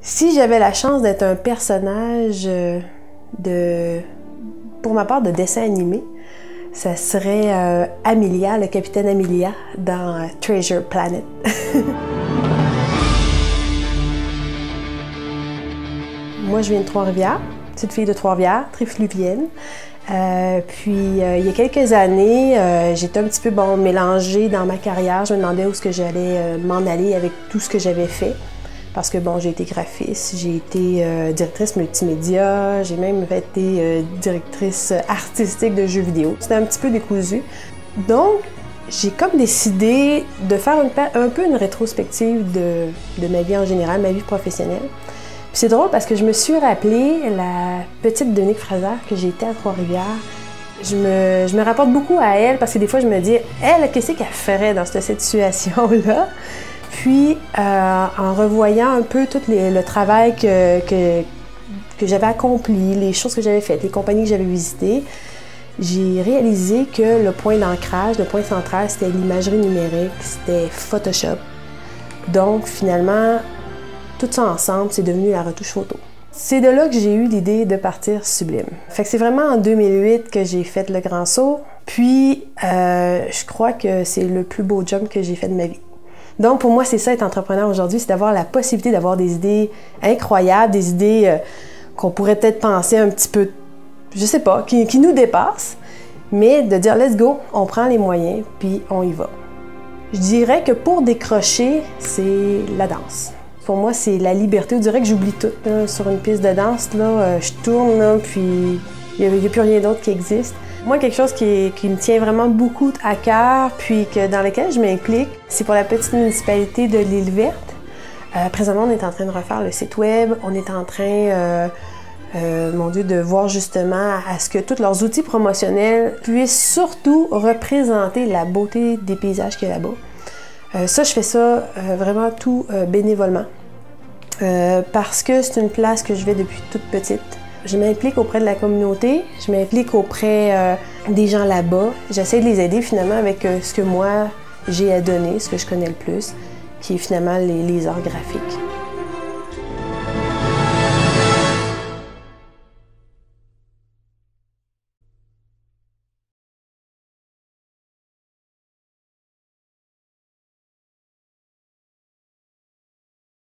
Si j'avais la chance d'être un personnage pour ma part, de dessin animé, ça serait Amelia, le capitaine Amelia, dans Treasure Planet. Moi, je viens de Trois-Rivières, petite fille de Trois-Rivières, très fluvienne. Il y a quelques années, j'étais un petit peu mélangée dans ma carrière. Je me demandais où est-ce que j'allais m'en aller avec tout ce que j'avais fait. Parce que j'ai été graphiste, j'ai été directrice multimédia, j'ai même été directrice artistique de jeux vidéo. C'était un petit peu décousu. Donc, j'ai comme décidé de faire un peu une rétrospective de ma vie en général, ma vie professionnelle. C'est drôle parce que je me suis rappelé la petite Denise Fraser que j'ai été à Trois-Rivières. Je me rapporte beaucoup à elle parce que des fois, je me dis, elle, qu'est-ce qu'elle ferait dans cette situation-là? Puis, en revoyant un peu tout le travail que j'avais accompli, les choses que j'avais faites, les compagnies que j'avais visitées, j'ai réalisé que le point d'ancrage, le point central, c'était l'imagerie numérique, c'était Photoshop. Donc, finalement, tout ça ensemble, c'est devenu la retouche photo. C'est de là que j'ai eu l'idée de partir Sublime. Fait que c'est vraiment en 2008 que j'ai fait le grand saut. Puis, je crois que c'est le plus beau job que j'ai fait de ma vie. Donc, pour moi, c'est ça, être entrepreneur aujourd'hui, c'est d'avoir la possibilité d'avoir des idées incroyables, des idées qu'on pourrait peut-être penser un petit peu, je sais pas, qui nous dépassent, mais de dire « let's go », on prend les moyens, puis on y va. Je dirais que pour décrocher, c'est la danse. Pour moi, c'est la liberté. On dirait que j'oublie tout. Là, sur une piste de danse, là, je tourne, là, puis il n'y a plus rien d'autre qui existe. Moi, quelque chose qui me tient vraiment beaucoup à cœur, puis dans lequel je m'implique, c'est pour la petite municipalité de l'Île-Verte. Présentement, on est en train de refaire le site web. On est en train, mon Dieu, de voir justement à ce que tous leurs outils promotionnels puissent surtout représenter la beauté des paysages qu'il y a là-bas. Ça, je fais ça vraiment tout bénévolement. Parce que c'est une place que je vais depuis toute petite. Je m'implique auprès de la communauté, je m'implique auprès des gens là-bas. J'essaie de les aider finalement avec ce que moi j'ai à donner, ce que je connais le plus, qui est finalement les arts graphiques.